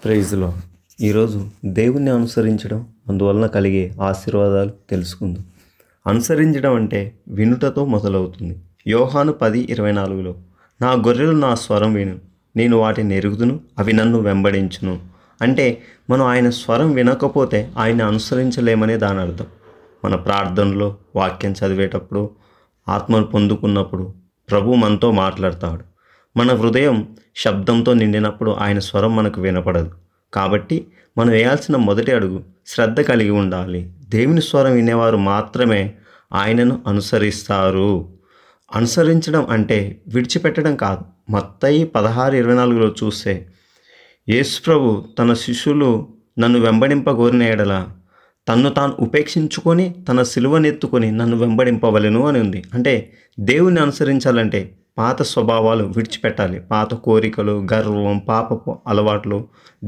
ప్రైజ్లో ఈరోజు దేవుణ్ణి అనుసరించడం అందువలన కలిగే ఆశీర్వాదాలు తెలుసుకుందాం. అనుసరించడం అంటే వినుటతో మొదలవుతుంది. యోహాను 10:24లో నా గొర్రెలు నా స్వరం విను, నేను వాటిని ఎరుగుదును, అవి నన్ను వెంబడించును. అంటే మనం ఆయన స్వరం వినకపోతే ఆయన అనుసరించలేమనే దాని అర్థం. మన ప్రార్థనలో, వాక్యం చదివేటప్పుడు, ఆత్మను పొందుకున్నప్పుడు ప్రభు మనతో మాట్లాడతాడు. మన హృదయం శబ్దంతో నిండినప్పుడు ఆయన స్వరం మనకు వినపడదు. కాబట్టి మనం వేయాల్సిన మొదటి అడుగు శ్రద్ధ కలిగి ఉండాలి. దేవుని స్వరం వినేవారు మాత్రమే ఆయనను అనుసరిస్తారు. అనుసరించడం అంటే విడిచిపెట్టడం కాదు. మత్తయి 16:24లో చూస్తే యేసు ప్రభు తన శిష్యులు నన్ను వెంబడింపగోరిన ఎడల తన్ను తాను ఉపేక్షించుకొని తన సిలువనెత్తుకొని నన్ను వెంబడింపవలెను అని ఉంది. అంటే దేవుని అనుసరించాలంటే పాత స్వభావాలు విడిచిపెట్టాలి. పాత కోరికలు, గర్వం, పాపపు అలవాట్లు,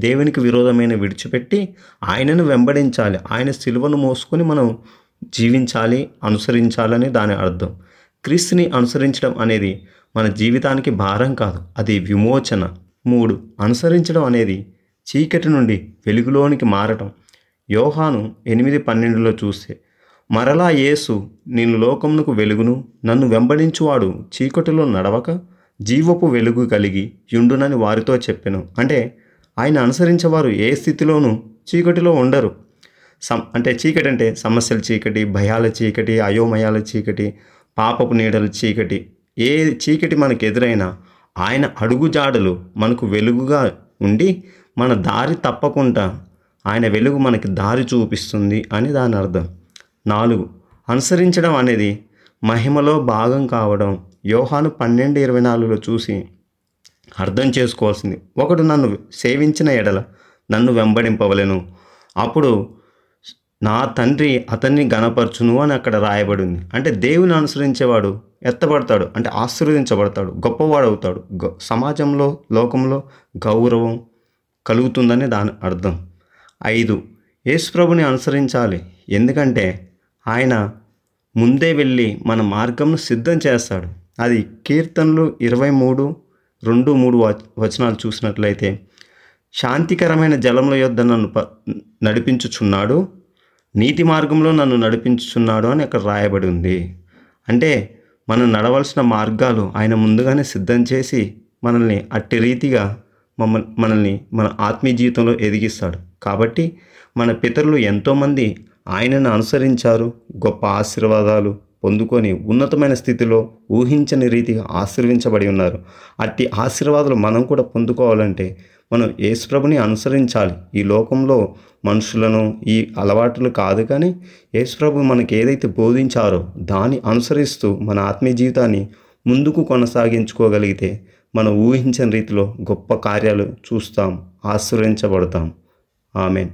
దేవునికి విరోధమైన విడిచిపెట్టి ఆయనను వెంబడించాలి. ఆయన సిలువను మోసుకొని మనం జీవించాలి, అనుసరించాలని దాని అర్థం. క్రీస్తుని అనుసరించడం అనేది మన జీవితానికి భారం కాదు, అది విమోచన. 3. అనుసరించడం అనేది చీకటి నుండి వెలుగులోనికి మారటం. యోహాను 8:12లో చూస్తే మరలా యేసు నేను లోకమునకు వెలుగును, నన్ను వెంబడించువాడు చీకటిలో నడవక జీవపు వెలుగు కలిగి యుండునని వారితో చెప్పెను. అంటే ఆయన అనుసరించేవారు ఏ స్థితిలోనూ చీకటిలో ఉండరు. అంటే చీకటి అంటే సమస్యల చీకటి, భయాల చీకటి, అయోమయాల చీకటి, పాపపు నీడల చీకటి. ఏ చీకటి మనకు ఎదురైనా ఆయన అడుగుజాడలు మనకు వెలుగుగా ఉండి మన దారి తప్పకుండా ఆయన వెలుగు మనకి దారి చూపిస్తుంది అని దాని అర్థం. 4. అనుసరించడం అనేది మహిమలో భాగం కావడం. యోహాను 12:24లో చూసి అర్థం చేసుకోవాల్సింది. ఒకడు నన్ను సేవించిన ఎడల నన్ను వెంబడింపవలెను, అప్పుడు నా తండ్రి అతన్ని గణపరచును అని అక్కడ రాయబడింది. అంటే దేవుని అనుసరించేవాడు ఎత్తబడతాడు, అంటే ఆశీర్వదించబడతాడు, గొప్పవాడు అవుతాడు, సమాజంలో, లోకంలో గౌరవం కలుగుతుందని దాని అర్థం. 5. యేసు ప్రభుని అనుసరించాలి. ఎందుకంటే ఆయన ముందే వెళ్ళి మన మార్గంను సిద్ధం చేస్తాడు. అది కీర్తనలు 23:2-3 వచనాలు చూసినట్లయితే శాంతికరమైన జలముల యొద్ద నన్ను నడిపించుచున్నాడు, నీతి మార్గంలో నన్ను నడిపించుచున్నాడు అని అక్కడ రాయబడి ఉంది. అంటే మనం నడవలసిన మార్గాలు ఆయన ముందుగానే సిద్ధం చేసి మనల్ని అట్టి రీతిగా మనల్ని మన ఆత్మీయ జీవితంలో ఎదిగిస్తాడు. కాబట్టి మన పితరులు ఎంతోమంది ఆయనను అనుసరించారు, గొప్ప ఆశీర్వాదాలు పొందుకొని ఉన్నతమైన స్థితిలో ఊహించని రీతిగా ఆశీర్వించబడి ఉన్నారు. అట్టి ఆశీర్వాదాలు మనం కూడా పొందుకోవాలంటే మనం యేసు ప్రభుని అనుసరించాలి. ఈ లోకంలో మనుషులను, ఈ అలవాట్లు కాదు, కానీ యేసు ప్రభు మనకి ఏదైతే బోధించారో దాన్ని అనుసరిస్తూ మన ఆత్మీయ జీవితాన్ని ముందుకు కొనసాగించుకోగలిగితే మనం ఊహించని రీతిలో గొప్ప కార్యాలు చూస్తాం, ఆశీర్వదించబడతాం. ఆమేన్.